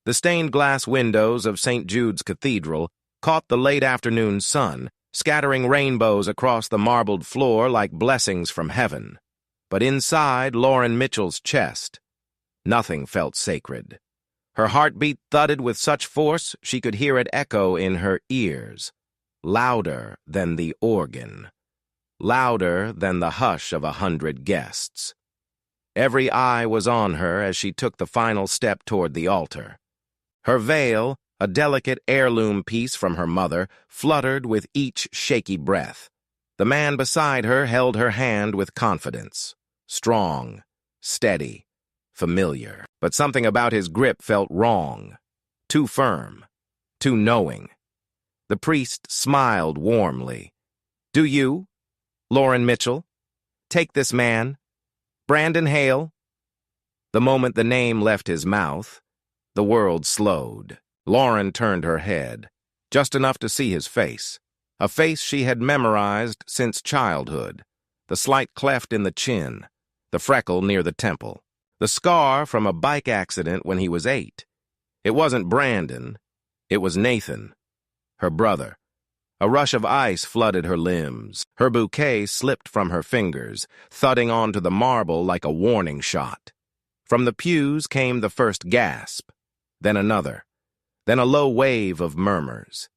The stained glass windows of St. Jude's Cathedral caught the late afternoon sun, scattering rainbows across the marbled floor like blessings from heaven. But inside Lauren Mitchell's chest, nothing felt sacred. Her heartbeat thudded with such force she could hear it echo in her ears, louder than the organ, louder than the hush of 100 guests. Every eye was on her as she took the final step toward the altar. Her veil, a delicate heirloom piece from her mother, fluttered with each shaky breath. The man beside her held her hand with confidence, strong, steady, familiar. But something about his grip felt wrong, too firm, too knowing. The priest smiled warmly. "Do you, Lauren Mitchell, take this man, Brandon Hale?" The moment the name left his mouth, the world slowed. Lauren turned her head, just enough to see his face, a face she had memorized since childhood, the slight cleft in the chin, the freckle near the temple, the scar from a bike accident when he was 8. It wasn't Brandon, it was Nathan, her brother. A rush of ice flooded her limbs. Her bouquet slipped from her fingers, thudding onto the marble like a warning shot. From the pews came the first gasp, then another, then a low wave of murmurs.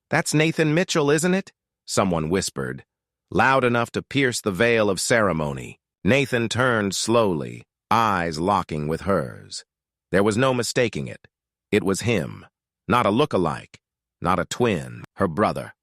"That's Nathan Mitchell, isn't it?" someone whispered, loud enough to pierce the veil of ceremony. Nathan turned slowly, eyes locking with hers. There was no mistaking it. It was him, not a look-alike, not a twin, her brother.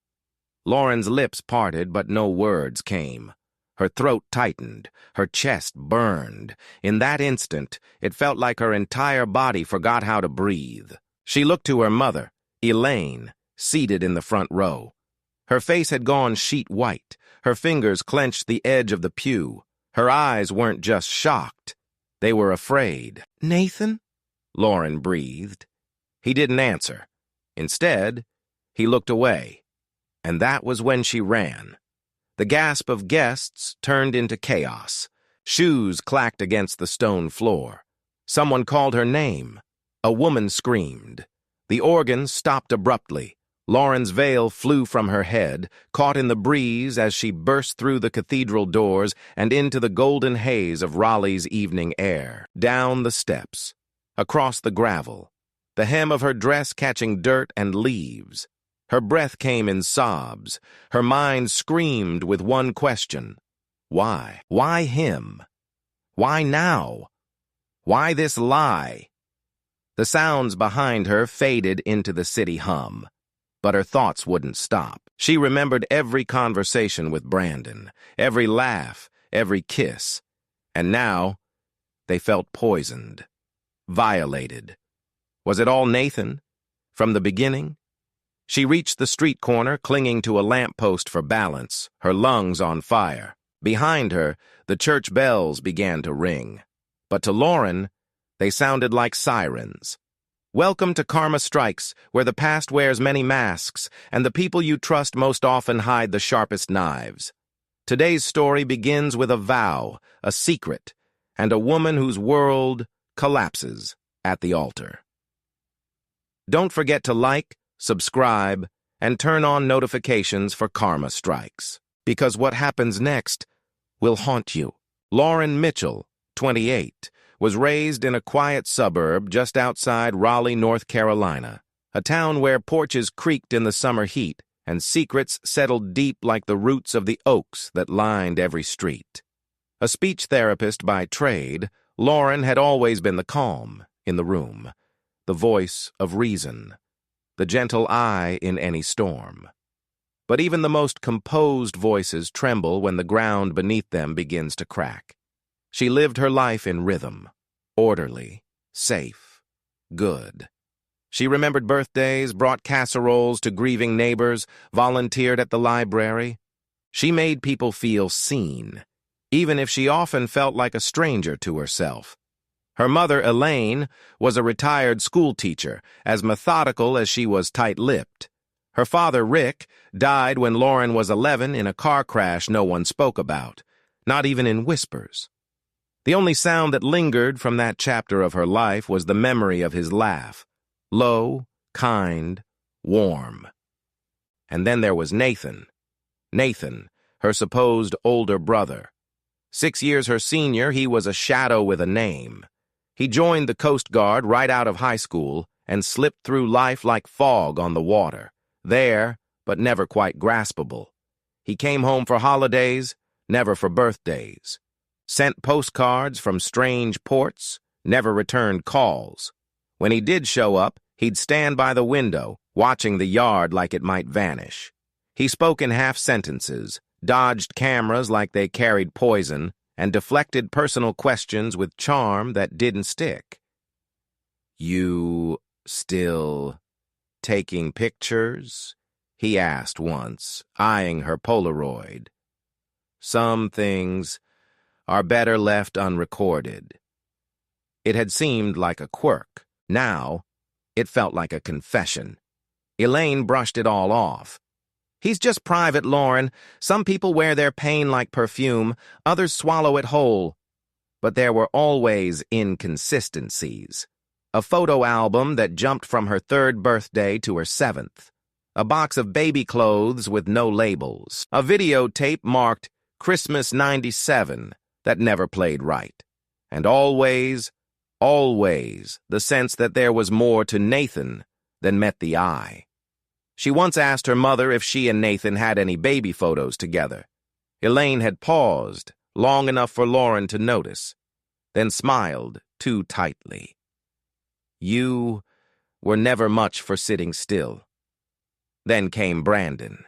Lauren's lips parted, but no words came. Her throat tightened, her chest burned. In that instant, it felt like her entire body forgot how to breathe. She looked to her mother, Elaine, seated in the front row. Her face had gone sheet white. Her fingers clenched the edge of the pew. Her eyes weren't just shocked. They were afraid. "Nathan?" Lauren breathed. He didn't answer. Instead, he looked away. And that was when she ran. The gasp of guests turned into chaos. Shoes clacked against the stone floor. Someone called her name. A woman screamed. The organ stopped abruptly. Lauren's veil flew from her head, caught in the breeze as she burst through the cathedral doors and into the golden haze of Raleigh's evening air. Down the steps, across the gravel, the hem of her dress catching dirt and leaves. Her breath came in sobs. Her mind screamed with one question. Why? Why him? Why now? Why this lie? The sounds behind her faded into the city hum. But her thoughts wouldn't stop. She remembered every conversation with Brandon, every laugh, every kiss. And now, they felt poisoned, violated. Was it all Nathan? From the beginning? She reached the street corner, clinging to a lamppost for balance, her lungs on fire. Behind her, the church bells began to ring. But to Lauren, they sounded like sirens. Welcome to Karma Strikes, where the past wears many masks, and the people you trust most often hide the sharpest knives. Today's story begins with a vow, a secret, and a woman whose world collapses at the altar. Don't forget to like, subscribe, and turn on notifications for Karma Strikes, because what happens next will haunt you. Lauren Mitchell, 28, was raised in a quiet suburb just outside Raleigh, North Carolina, a town where porches creaked in the summer heat and secrets settled deep like the roots of the oaks that lined every street. A speech therapist by trade, Lauren had always been the calm in the room, the voice of reason, the gentle eye in any storm. But even the most composed voices tremble when the ground beneath them begins to crack. She lived her life in rhythm, orderly, safe, good. She remembered birthdays, brought casseroles to grieving neighbors, volunteered at the library. She made people feel seen, even if she often felt like a stranger to herself. Her mother, Elaine, was a retired schoolteacher, as methodical as she was tight-lipped. Her father, Rick, died when Lauren was 11 in a car crash no one spoke about, not even in whispers. The only sound that lingered from that chapter of her life was the memory of his laugh, Low, kind, warm. And then there was Nathan. Nathan, her supposed older brother. 6 years her senior, he was a shadow with a name. He joined the Coast Guard right out of high school and slipped through life like fog on the water. There, but never quite graspable. He came home for holidays, never for birthdays. Sent postcards from strange ports, never returned calls. When he did show up, he'd stand by the window, watching the yard like it might vanish. He spoke in half sentences, dodged cameras like they carried poison, and deflected personal questions with charm that didn't stick. "You still taking pictures?" he asked once, eyeing her Polaroid. "Some things are better left unrecorded." It had seemed like a quirk. Now, it felt like a confession. Elaine brushed it all off. "He's just private, Lauren. Some people wear their pain like perfume, others swallow it whole." But there were always inconsistencies. A photo album that jumped from her 3rd birthday to her 7th. A box of baby clothes with no labels. A videotape marked Christmas '97 that never played right. And always, always the sense that there was more to Nathan than met the eye. She once asked her mother if she and Nathan had any baby photos together. Elaine had paused, long enough for Lauren to notice, then smiled too tightly. "You were never much for sitting still." Then came Brandon.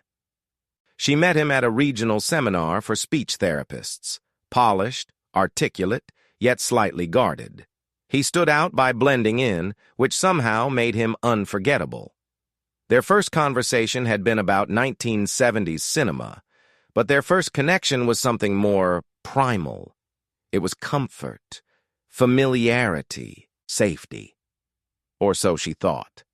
She met him at a regional seminar for speech therapists, polished, articulate, yet slightly guarded. He stood out by blending in, which somehow made him unforgettable. Their first conversation had been about 1970s cinema, but their first connection was something more primal. It was comfort, familiarity, safety. Or so she thought.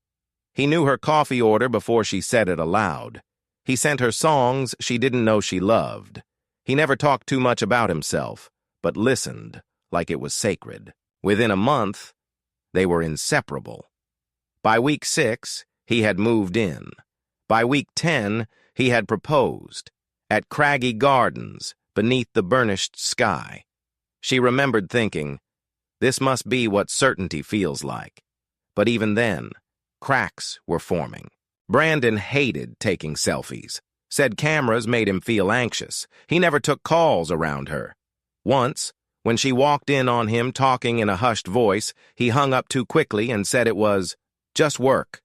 He knew her coffee order before she said it aloud. He sent her songs she didn't know she loved. He never talked too much about himself, but listened like it was sacred. Within a month, they were inseparable. By week 6, he had moved in. By week 10, he had proposed, at Craggy Gardens, beneath the burnished sky. She remembered thinking, this must be what certainty feels like. But even then, cracks were forming. Brandon hated taking selfies, said cameras made him feel anxious. He never took calls around her. Once, when she walked in on him talking in a hushed voice, he hung up too quickly and said it was just work.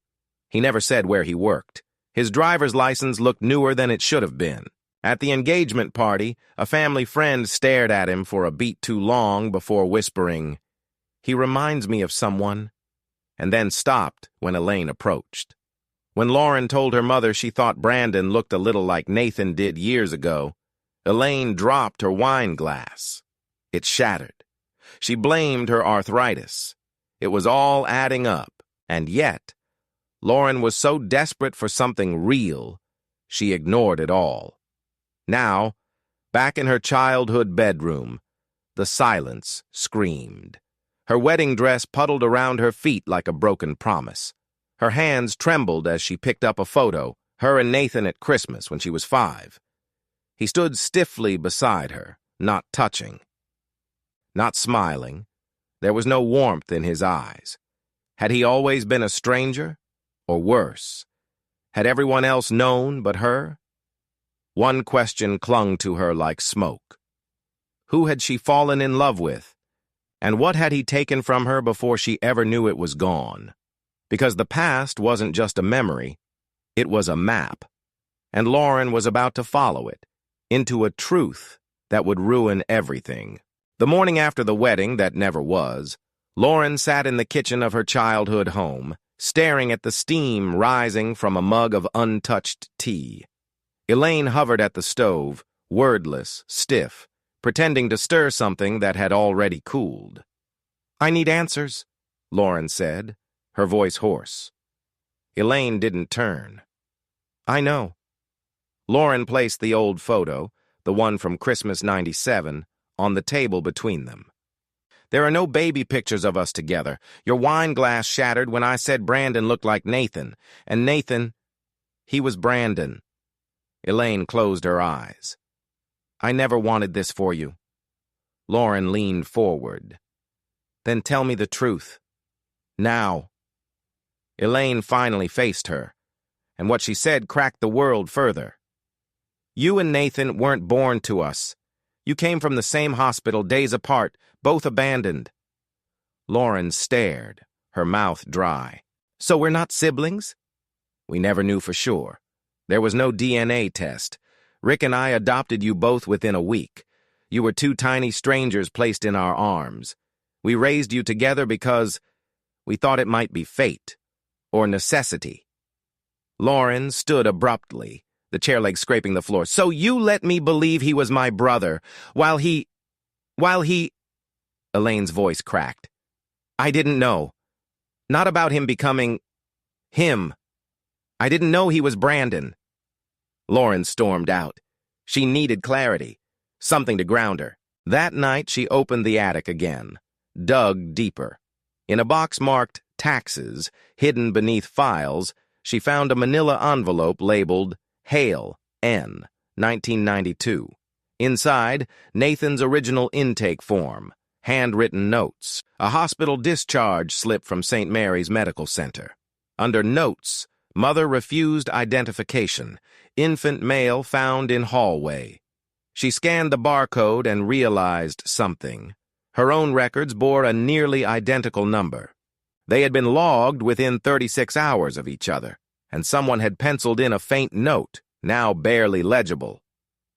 He never said where he worked. His driver's license looked newer than it should have been. At the engagement party, a family friend stared at him for a beat too long before whispering, "He reminds me of someone," and then stopped when Elaine approached. When Lauren told her mother she thought Brandon looked a little like Nathan did years ago, Elaine dropped her wine glass. It shattered. She blamed her arthritis. It was all adding up, and yet, Lauren was so desperate for something real, she ignored it all. Now, back in her childhood bedroom, the silence screamed. Her wedding dress puddled around her feet like a broken promise. Her hands trembled as she picked up a photo, her and Nathan at Christmas when she was 5. He stood stiffly beside her, not touching, not smiling. There was no warmth in his eyes. Had he always been a stranger? Or worse, had everyone else known but her? One question clung to her like smoke. Who had she fallen in love with? And what had he taken from her before she ever knew it was gone? Because the past wasn't just a memory, it was a map. And Lauren was about to follow it, into a truth that would ruin everything. The morning after the wedding that never was, Lauren sat in the kitchen of her childhood home, staring at the steam rising from a mug of untouched tea. Elaine hovered at the stove, wordless, stiff, pretending to stir something that had already cooled. "I need answers," Lauren said, her voice hoarse. Elaine didn't turn. "I know." Lauren placed the old photo, the one from Christmas '97, on the table between them. There are no baby pictures of us together. Your wine glass shattered when I said Brandon looked like Nathan. And Nathan, he was Brandon. Elaine closed her eyes. I never wanted this for you. Lauren leaned forward. Then tell me the truth. Now. Elaine finally faced her, and what she said cracked the world further. You and Nathan weren't born to us. You came from the same hospital days apart, both abandoned. Lauren stared, her mouth dry. So we're not siblings? We never knew for sure. There was no DNA test. Rick and I adopted you both within a week. You were two tiny strangers placed in our arms. We raised you together because we thought it might be fate or necessity. Lauren stood abruptly, the chair leg scraping the floor. So you let me believe he was my brother, while he... Elaine's voice cracked. I didn't know. Not about him becoming... him. I didn't know he was Brandon. Lauren stormed out. She needed clarity, something to ground her. That night, she opened the attic again, dug deeper. In a box marked taxes, hidden beneath files, she found a manila envelope labeled Hale, N, 1992. Inside, Nathan's original intake form, handwritten notes, a hospital discharge slip from St. Mary's Medical Center. Under notes, mother refused identification, infant male found in hallway. She scanned the barcode and realized something. Her own records bore a nearly identical number. They had been logged within 36 hours of each other, and someone had penciled in a faint note, now barely legible.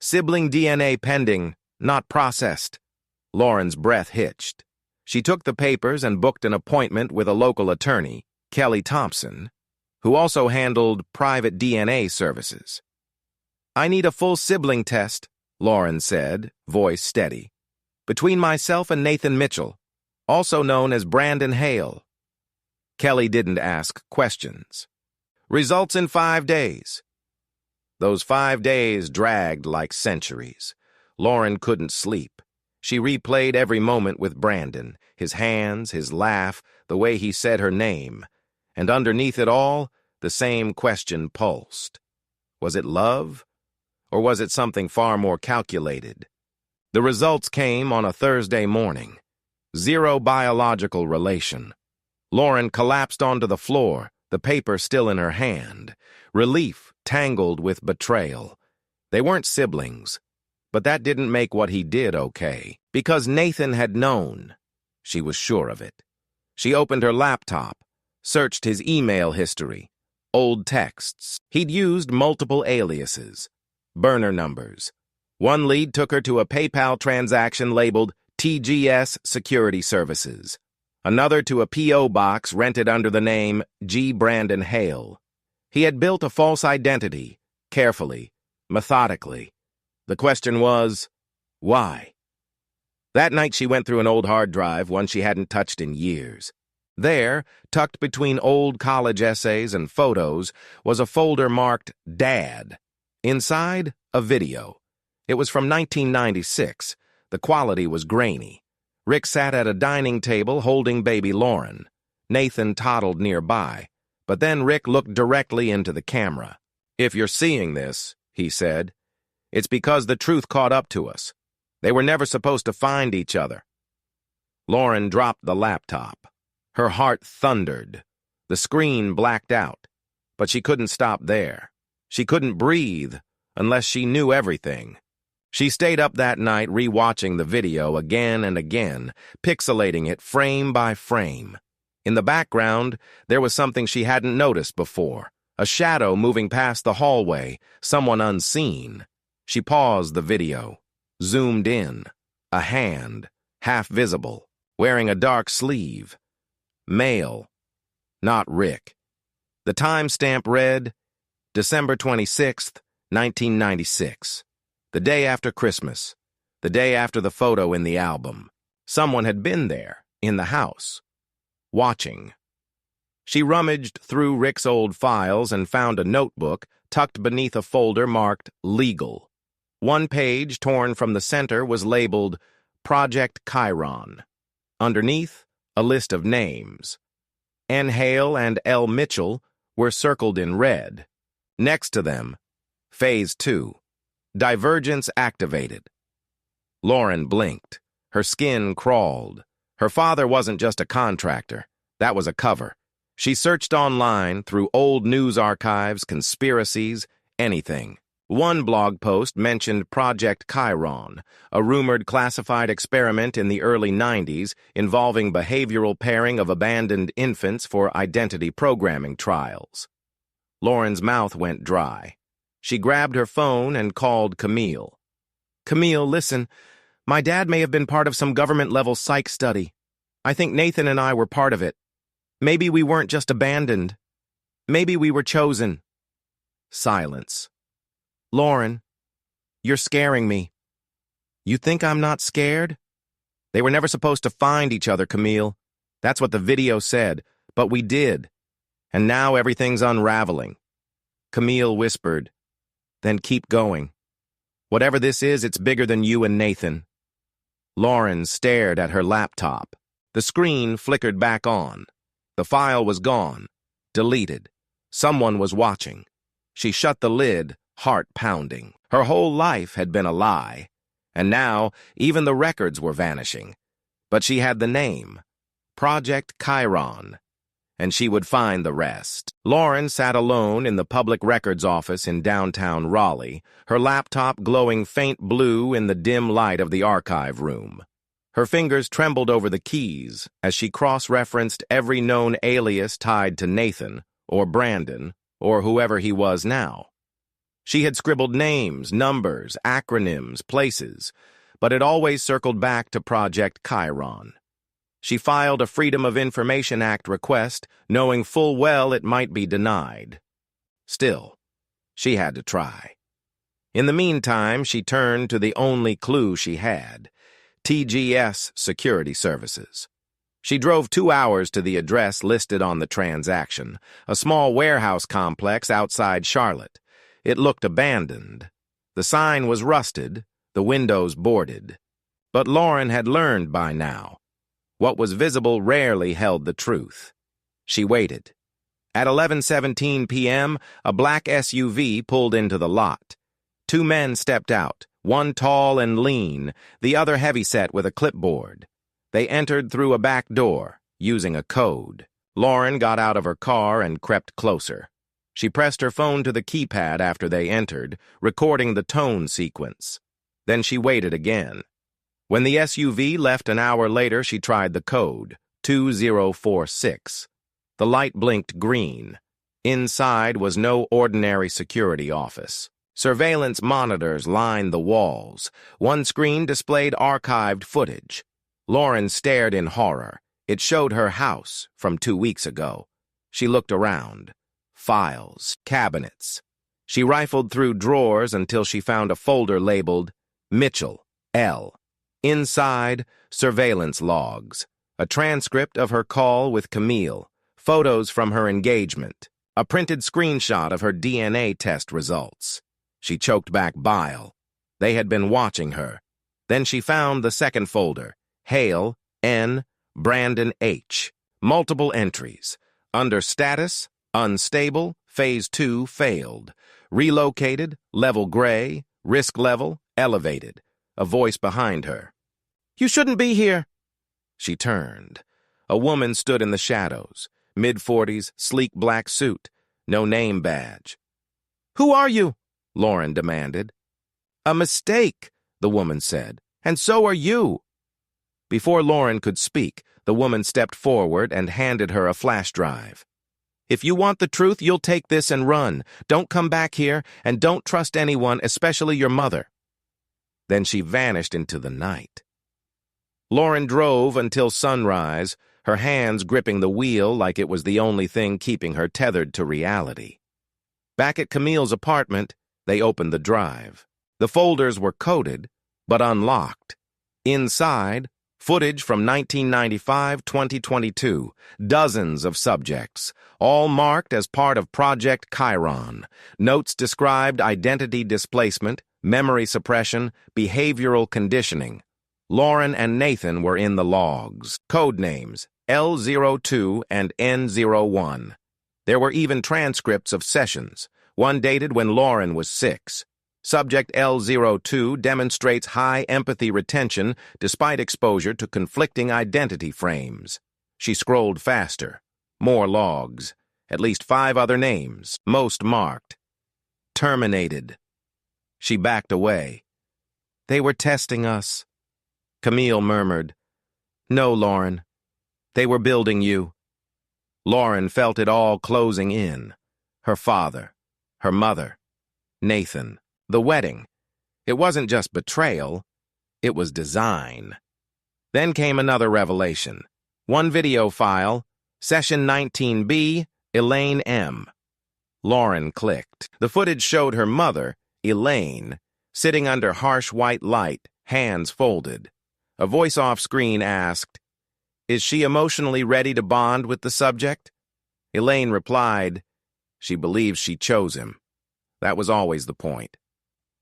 Sibling DNA pending, not processed. Lauren's breath hitched. She took the papers and booked an appointment with a local attorney, Kelly Thompson, who also handled private DNA services. I need a full sibling test, Lauren said, voice steady. Between myself and Nathan Mitchell, also known as Brandon Hale. Kelly didn't ask questions. Results in 5 days. Those 5 days dragged like centuries. Lauren couldn't sleep. She replayed every moment with Brandon, his hands, his laugh, the way he said her name. And underneath it all, the same question pulsed. Was it love? Or was it something far more calculated? The results came on a Thursday morning. 0 biological relation. Lauren collapsed onto the floor, the paper still in her hand. Relief tangled with betrayal. They weren't siblings, but that didn't make what he did okay, because Nathan had known. She was sure of it. She opened her laptop, searched his email history, old texts. He'd used multiple aliases, burner numbers. One lead took her to a PayPal transaction labeled TGS Security Services. Another to a P.O. box rented under the name G. Brandon Hale. He had built a false identity, carefully, methodically. The question was, why? That night she went through an old hard drive, one she hadn't touched in years. There, tucked between old college essays and photos, was a folder marked Dad. Inside, a video. It was from 1996. The quality was grainy. Rick sat at a dining table holding baby Lauren. Nathan toddled nearby, but then Rick looked directly into the camera. If you're seeing this, he said, it's because the truth caught up to us. They were never supposed to find each other. Lauren dropped the laptop. Her heart thundered. The screen blacked out, but she couldn't stop there. She couldn't breathe unless she knew everything. She stayed up that night rewatching the video again and again, pixelating it frame by frame. In the background, there was something she hadn't noticed before, a shadow moving past the hallway, someone unseen. She paused the video, zoomed in, a hand, half visible, wearing a dark sleeve. Male, not Rick. The timestamp read, December 26th, 1996. The day after Christmas, the day after the photo in the album. Someone had been there, in the house, watching. She rummaged through Rick's old files and found a notebook tucked beneath a folder marked Legal. One page, torn from the center, was labeled Project Chiron. Underneath, a list of names. N. Hale and L. Mitchell were circled in red. Next to them, Phase 2. Divergence activated. Lauren blinked. Her skin crawled. Her father wasn't just a contractor. That was a cover. She searched online through old news archives, conspiracies, anything. One blog post mentioned Project Chiron, a rumored classified experiment in the early 90s involving behavioral pairing of abandoned infants for identity programming trials. Lauren's mouth went dry. She grabbed her phone and called Camille. "Camille, listen. My dad may have been part of some government-level psych study. I think Nathan and I were part of it. Maybe we weren't just abandoned. Maybe we were chosen." Silence. "Lauren, you're scaring me." "You think I'm not scared?" "They were never supposed to find each other, Camille. That's what the video said, but we did. And now everything's unraveling." Camille whispered, "Then keep going. Whatever this is, it's bigger than you and Nathan." Lauren stared at her laptop. The screen flickered back on. The file was gone, deleted. Someone was watching. She shut the lid, heart pounding. Her whole life had been a lie, and now even the records were vanishing. But she had the name, Project Chiron, and she would find the rest. Lauren sat alone in the public records office in downtown Raleigh, her laptop glowing faint blue in the dim light of the archive room. Her fingers trembled over the keys as she cross-referenced every known alias tied to Nathan, or Brandon, or whoever he was now. She had scribbled names, numbers, acronyms, places, but it always circled back to Project Chiron. She filed a Freedom of Information Act request, knowing full well it might be denied. Still, she had to try. In the meantime, she turned to the only clue she had, TGS Security Services. She drove 2 hours to the address listed on the transaction, a small warehouse complex outside Charlotte. It looked abandoned. The sign was rusted, the windows boarded. But Lauren had learned by now. What was visible rarely held the truth. She waited. At 11:17 p.m., a black SUV pulled into the lot. 2 men stepped out, one tall and lean, the other heavyset with a clipboard. They entered through a back door, using a code. Lauren got out of her car and crept closer. She pressed her phone to the keypad after they entered, recording the tone sequence. Then she waited again. When the SUV left an hour later, she tried the code, 2046. The light blinked green. Inside was no ordinary security office. Surveillance monitors lined the walls. One screen displayed archived footage. Lauren stared in horror. It showed her house from 2 weeks ago. She looked around. Files, cabinets. She rifled through drawers until she found a folder labeled Mitchell, L. Inside, surveillance logs, a transcript of her call with Camille, photos from her engagement, a printed screenshot of her DNA test results. She choked back bile. They had been watching her. Then she found the second folder, Hale, N, Brandon H. Multiple entries. Under status, unstable, phase 2 failed. Relocated, level gray, risk level, elevated. A voice behind her. "You shouldn't be here." She turned. A woman stood in the shadows, mid-40s, sleek black suit, no name badge. "Who are you?" Lauren demanded. "A mistake," the woman said, "and so are you." Before Lauren could speak, the woman stepped forward and handed her a flash drive. "If you want the truth, you'll take this and run. Don't come back here, and don't trust anyone, especially your mother." Then she vanished into the night. Lauren drove until sunrise, her hands gripping the wheel like it was the only thing keeping her tethered to reality. Back at Camille's apartment, they opened the drive. The folders were coded, but unlocked. Inside, footage from 1995-2022, dozens of subjects, all marked as part of Project Chiron. Notes described identity displacement, memory suppression, behavioral conditioning. Lauren and Nathan were in the logs. Code names L02 and N01. There were even transcripts of sessions, one dated when Lauren was 6. Subject L02 demonstrates high empathy retention despite exposure to conflicting identity frames. She scrolled faster. More logs. At least 5 other names, most marked. Terminated. She backed away. They were testing us. Camille murmured, "No, Lauren. They were building you." Lauren felt it all closing in. Her father, her mother, Nathan, the wedding. It wasn't just betrayal, it was design. Then came another revelation. One video file, Session 19B, Elaine M. Lauren clicked. The footage showed her mother, Elaine, sitting under harsh white light, hands folded. A voice off screen asked, "Is she emotionally ready to bond with the subject?" Elaine replied, "She believes she chose him." That was always the point.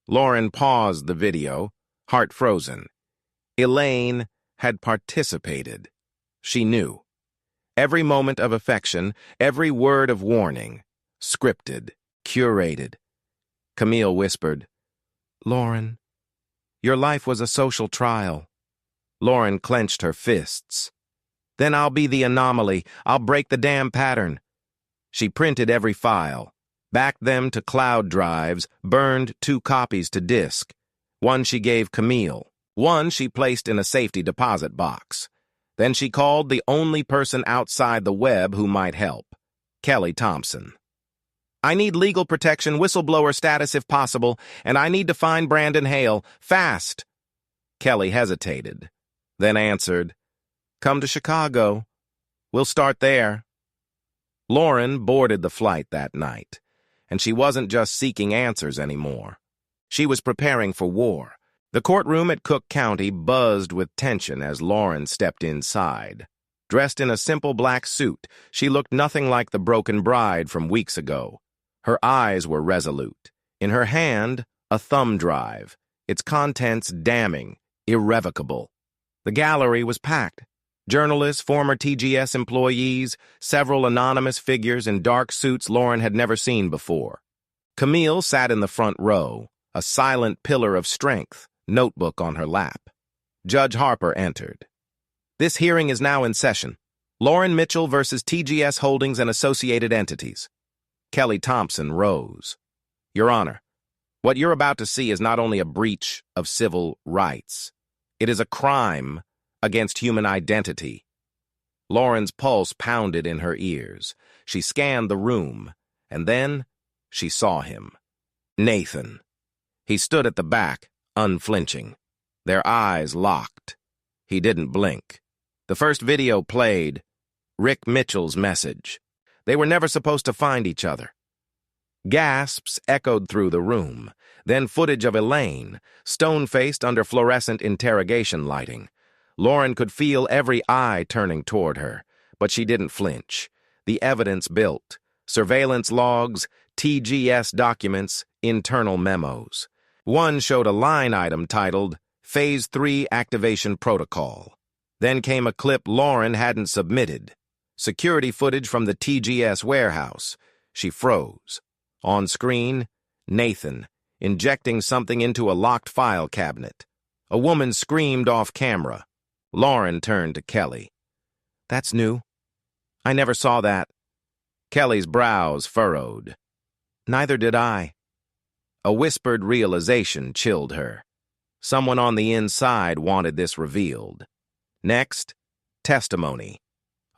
Lauren paused the video, heart frozen. Elaine had participated. She knew. Every moment of affection, every word of warning, scripted, curated. Camille whispered, "Lauren, your life was a social trial." Lauren clenched her fists. "Then I'll be the anomaly. I'll break the damn pattern." She printed every file, backed them to cloud drives, burned 2 copies to disk. One she gave Camille. One she placed in a safety deposit box. Then she called the only person outside the web who might help, Kelly Thompson. "I need legal protection, whistleblower status if possible, and I need to find Brandon Hale, fast." Kelly hesitated, then answered, "Come to Chicago. We'll start there." Lauren boarded the flight that night, and she wasn't just seeking answers anymore. She was preparing for war. The courtroom at Cook County buzzed with tension as Lauren stepped inside. Dressed in a simple black suit, she looked nothing like the broken bride from weeks ago. Her eyes were resolute. In her hand, a thumb drive, its contents damning, irrevocable. The gallery was packed. Journalists, former TGS employees, several anonymous figures in dark suits Lauren had never seen before. Camille sat in the front row, a silent pillar of strength, notebook on her lap. Judge Harper entered. "This hearing is now in session. Lauren Mitchell versus TGS Holdings and associated entities." Kelly Thompson rose. "Your Honor, what you're about to see is not only a breach of civil rights. It is a crime against human identity." Lauren's pulse pounded in her ears. She scanned the room, and then she saw him. Nathan. He stood at the back, unflinching. Their eyes locked. He didn't blink. The first video played, Rick Mitchell's message. They were never supposed to find each other. Gasps echoed through the room, then footage of Elaine, stone-faced under fluorescent interrogation lighting. Lauren could feel every eye turning toward her, but she didn't flinch. The evidence built. Surveillance logs, TGS documents, internal memos. One showed a line item titled, Phase 3 Activation Protocol. Then came a clip Lauren hadn't submitted. Security footage from the TGS warehouse. She froze. On screen, Nathan, injecting something into a locked file cabinet. A woman screamed off camera. Lauren turned to Kelly. "That's new. I never saw that." Kelly's brows furrowed. "Neither did I." A whispered realization chilled her. Someone on the inside wanted this revealed. Next, testimony.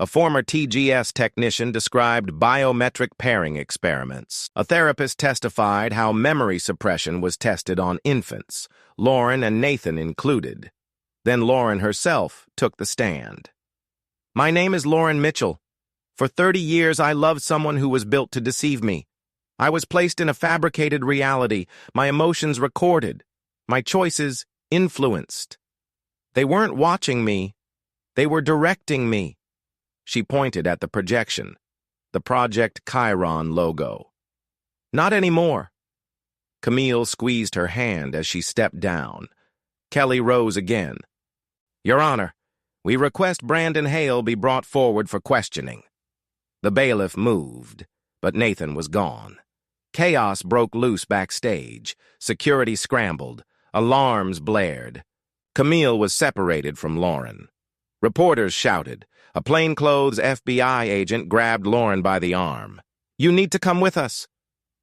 A former TGS technician described biometric pairing experiments. A therapist testified how memory suppression was tested on infants, Lauren and Nathan included. Then Lauren herself took the stand. "My name is Lauren Mitchell. For 30 years, I loved someone who was built to deceive me. I was placed in a fabricated reality, my emotions recorded, my choices influenced. They weren't watching me. They were directing me." She pointed at the projection, the Project Chiron logo. "Not anymore." Camille squeezed her hand as she stepped down. Kelly rose again. Your Honor, we request Brandon Hale be brought forward for questioning. The bailiff moved, but Nathan was gone. Chaos broke loose backstage. Security scrambled. Alarms blared. Camille was separated from Lauren. Reporters shouted. A plainclothes FBI agent grabbed Lauren by the arm. "You need to come with us."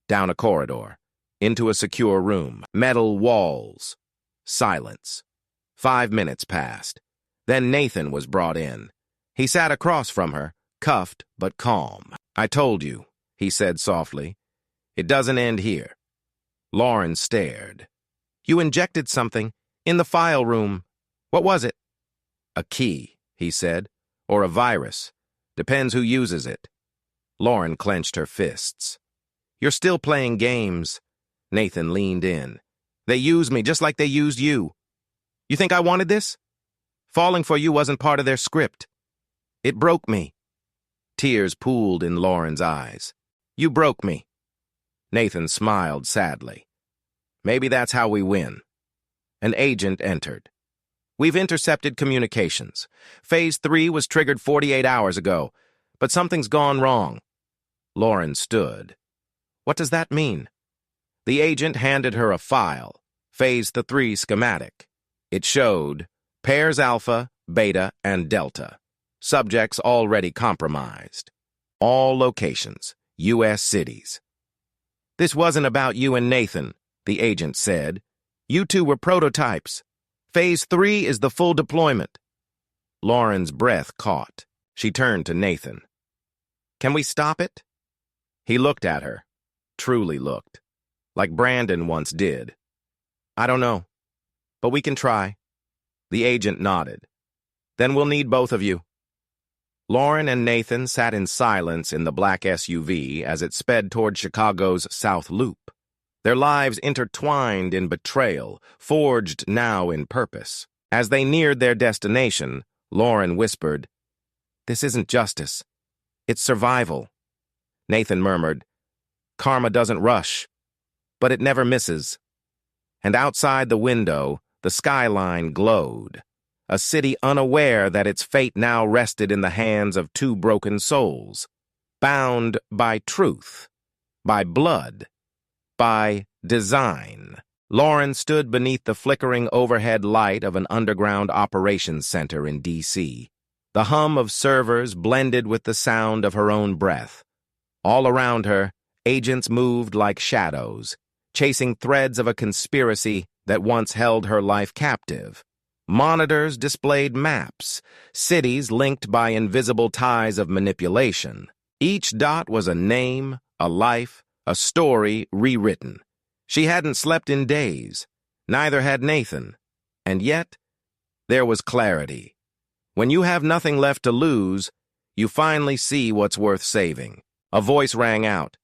Down a corridor. Into a secure room. Metal walls. Silence. 5 minutes passed. Then Nathan was brought in. He sat across from her, cuffed but calm. "I told you," he said softly. "It doesn't end here." Lauren stared. "You injected something in the file room. What was it?" "A key," he said, "or a virus. Depends who uses it." Lauren clenched her fists. "You're still playing games." Nathan leaned in. "They used me just like they used you. You think I wanted this? Falling for you wasn't part of their script. It broke me." Tears pooled in Lauren's eyes. "You broke me." Nathan smiled sadly. "Maybe that's how we win." An agent entered. "We've intercepted communications. Phase 3 was triggered 48 hours ago, but something's gone wrong." Lauren stood. "What does that mean?" The agent handed her a file, Phase 3 schematic. It showed pairs Alpha, Beta, and Delta. Subjects already compromised. All locations, U.S. cities. "This wasn't about you and Nathan," the agent said. "You two were prototypes. Phase 3 is the full deployment." Lauren's breath caught. She turned to Nathan. "Can we stop it?" He looked at her. Truly looked. Like Brandon once did. "I don't know. But we can try." The agent nodded. "Then we'll need both of you." Lauren and Nathan sat in silence in the black SUV as it sped toward Chicago's South Loop. Their lives intertwined in betrayal, forged now in purpose. As they neared their destination, Lauren whispered, "This isn't justice. It's survival." Nathan murmured, "Karma doesn't rush, but it never misses." And outside the window, the skyline glowed, a city unaware that its fate now rested in the hands of two broken souls, bound by truth, by blood, by design. Lauren stood beneath the flickering overhead light of an underground operations center in D.C. The hum of servers blended with the sound of her own breath. All around her, agents moved like shadows, chasing threads of a conspiracy that once held her life captive. Monitors displayed maps, cities linked by invisible ties of manipulation. Each dot was a name, a life, a story rewritten. She hadn't slept in days. Neither had Nathan. And yet, there was clarity. When you have nothing left to lose, you finally see what's worth saving. A voice rang out.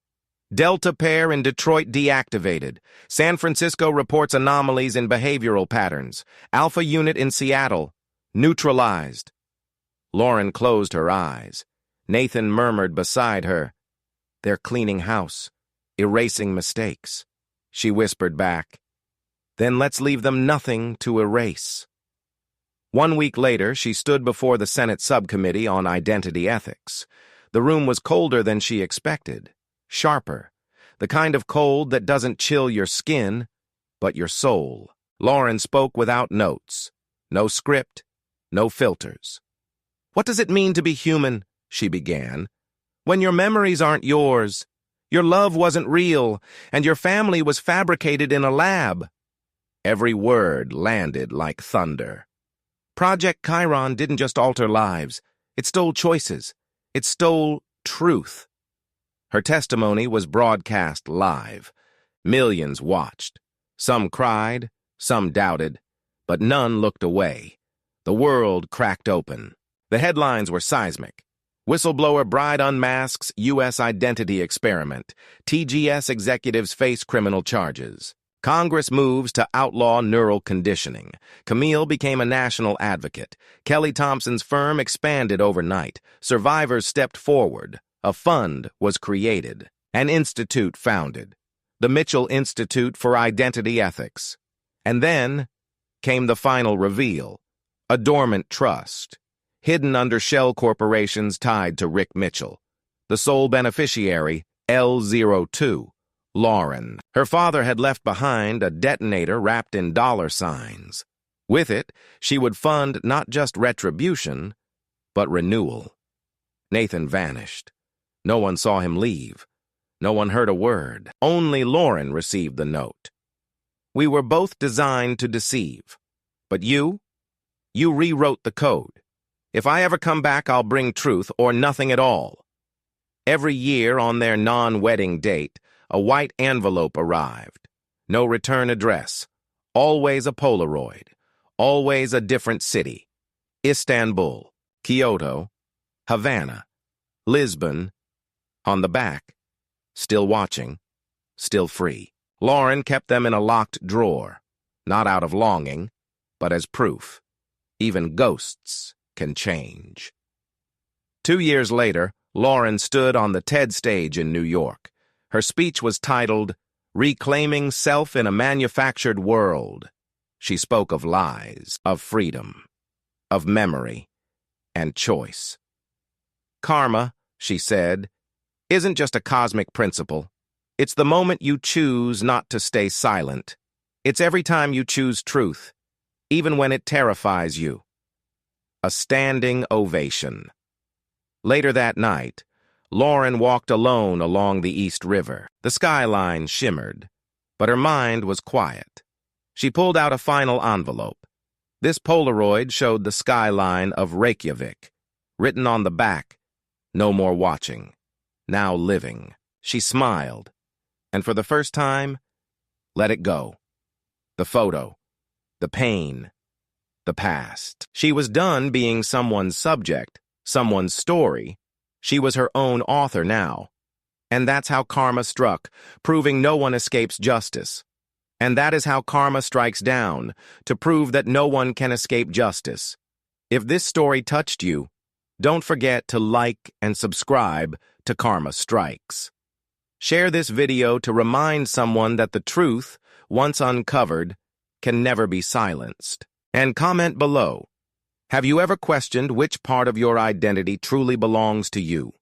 "Delta pair in Detroit deactivated. San Francisco reports anomalies in behavioral patterns. Alpha unit in Seattle. Neutralized." Lauren closed her eyes. Nathan murmured beside her, "They're cleaning house, erasing mistakes." She whispered back, "Then let's leave them nothing to erase." 1 week later, she stood before the Senate Subcommittee on Identity Ethics. The room was colder than she expected. Sharper, the kind of cold that doesn't chill your skin, but your soul. Lauren spoke without notes. No script, no filters. "What does it mean to be human?" she began. "When your memories aren't yours, your love wasn't real, and your family was fabricated in a lab." Every word landed like thunder. Project Chiron didn't just alter lives. It stole choices. It stole truth. Her testimony was broadcast live. Millions watched. Some cried, some doubted, but none looked away. The world cracked open. The headlines were seismic. Whistleblower bride unmasks U.S. identity experiment. TGS executives face criminal charges. Congress moves to outlaw neural conditioning. Camille became a national advocate. Kelly Thompson's firm expanded overnight. Survivors stepped forward. A fund was created. An institute founded. The Mitchell Institute for Identity Ethics. And then came the final reveal. a dormant trust, hidden under shell corporations tied to Rick Mitchell. The sole beneficiary, L02, Lauren. Her father had left behind a detonator wrapped in dollar signs. With it, she would fund not just retribution, but renewal. Nathan vanished. No one saw him leave. No one heard a word. Only Lauren received the note. We were both designed to deceive. But you rewrote the code. If I ever come back, I'll bring truth or nothing at all. Every year on their non-wedding date, a white envelope arrived. No return address. Always a Polaroid. Always a different city. Istanbul, Kyoto, Havana, Lisbon. On the back, still watching, still free. Lauren kept them in a locked drawer, not out of longing, but as proof. Even ghosts can change. 2 years later, Lauren stood on the TED stage in New York. Her speech was titled, Reclaiming Self in a Manufactured World. She spoke of lies, of freedom, of memory, and choice. Karma, she said, isn't just a cosmic principle. It's the moment you choose not to stay silent. It's every time you choose truth, even when it terrifies you. A standing ovation. Later that night, Lauren walked alone along the East River. The skyline shimmered, but her mind was quiet. She pulled out a final envelope. This Polaroid showed the skyline of Reykjavik. Written on the back, no more watching, now living. She smiled, and for the first time, let it go. The photo, the pain, the past. She was done being someone's subject, someone's story. She was her own author now. And that's how karma struck, proving no one escapes justice. And that is how karma strikes down, to prove that no one can escape justice. If this story touched you, don't forget to like and subscribe to Karma Strikes. Share this video to remind someone that the truth, once uncovered, can never be silenced. And comment below. Have you ever questioned which part of your identity truly belongs to you?